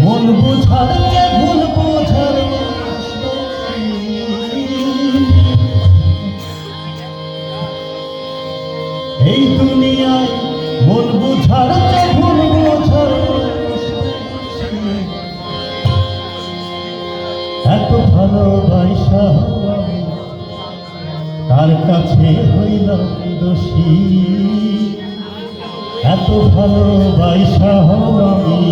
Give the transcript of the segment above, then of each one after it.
মন বোঝার যে ভুল বোঝার এই দুনিয়ায় মন বোঝার যে ভুল বোঝার এত ভালোবাসা তার কাছে হইলাম দোষী, এত ভালোবাসা আমি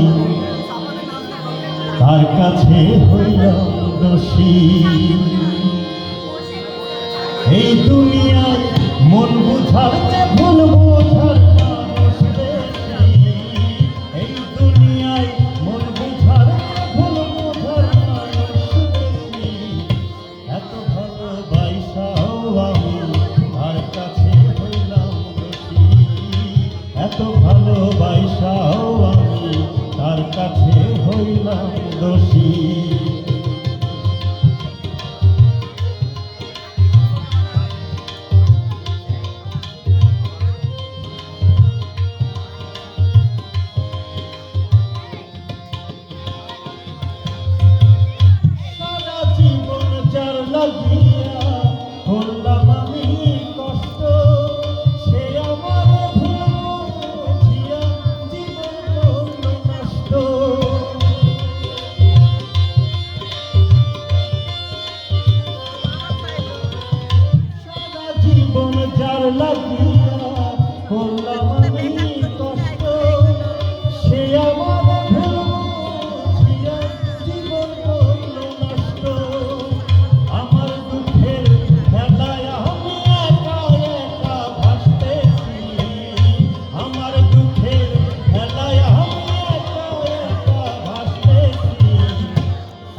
তার কাছে হইলাম দোষী। এই দুনিয়ায় মন বুঝার যে ভুল বোঝার মানুষ বেশি, এই দুনিয়ায় মন বুঝার যে ভুল বোঝার মানুষ বেশি, এত ভালোবাসাও আমি তার কাছে হইলাম দোষী, এত ভালোবাসাও আমি তার কাছে হইলাম দোষী। লাগিয়া করলাম আমি কষ্ট, সে আমার ভুল বুঝিয়া জীবন করল নষ্ট। সারা জীবন যার লাগিয়া করলাম আমি কষ্ট, সে আমার ভুল বুঝিয়া জীবন করল নষ্ট।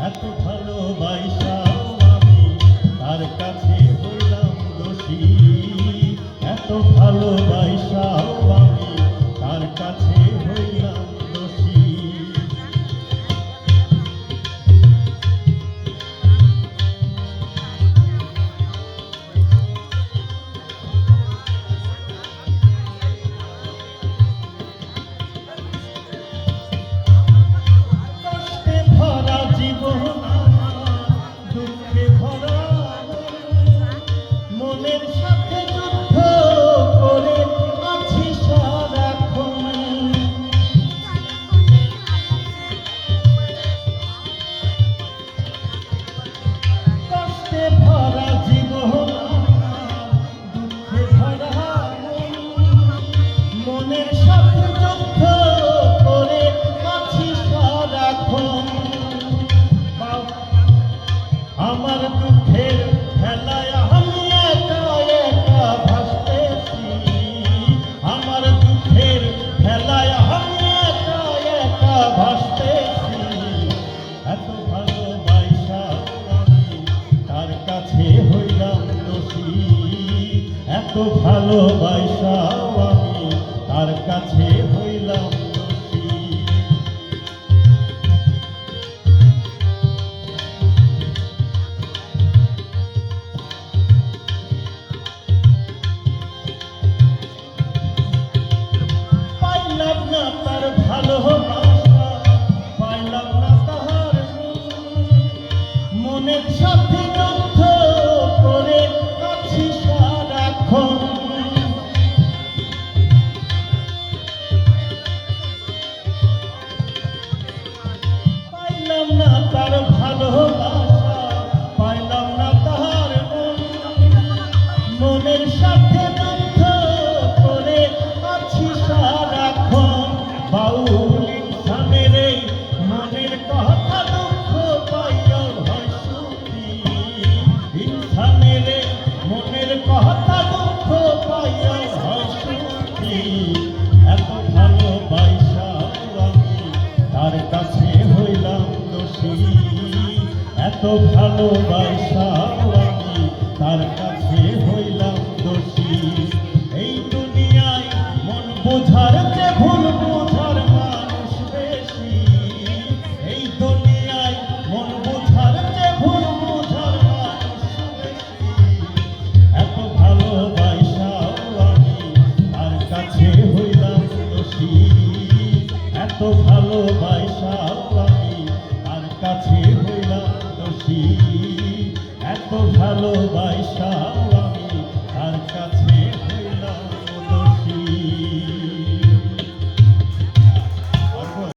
এত ভালোবাসাও আমি তার কাছে হইলাম দোষী, এত ভালোবাসাও আমি তার কাছে হইলাম দোষী। কষ্টে ভরা জীবন, দুঃখে ভরা মনের সাথে যুদ্ধ করে আছি সারাক্ষণ। কষ্টে ভরা জীবন, দুঃখে ভরা মনের সাথে যুদ্ধ করে আছি সারাক্ষণ। আমার দুঃখের খেলায় আমি একা একা ভাসতেছি, আমার দুঃখের খেলায় আমি একা একা ভাসতেছি। এত ভালোবাসাও আমি তার কাছে হইলাম দোষী, এত ভালোবাসাও আমি তার কাছে হইলাম দোষী। পাইলাম না তার ভালোবাসা, পাইলাম না তাহার মনের সাথে যুদ্ধ করে আছি সারাক্ষণ। পাইলাম না তার ভালোবাসা, পাইলাম না তাহার মনের সাথে যুদ্ধ করে আছি সারাক্ষণ। বাউল ইনসানের এই মনের কথা দুঃখ পাইয়াও হয় সুখী, ইনসানের এই মনের কথা দুঃখ পাইয়াও হয় সুখী। এত ভালোবাসাও আমি তার কাছে হইলাম দোষী, এত ভালোবাসাও আমি তার কাছে হইলাম দোষী। এই দুনিয়ায় মন বোঝার যে ভুল বোঝার মানুষ বেশি, এই দুনিয়ায় মন বোঝার যে ভুল বোঝার মানুষ বেশি। এত ভালোবাসাও আমি তার কাছে হইলাম দোষী, এত ভালো ভালোবাসা আমি তার কাছে হইলাম দোষী, এত ভালোবাসা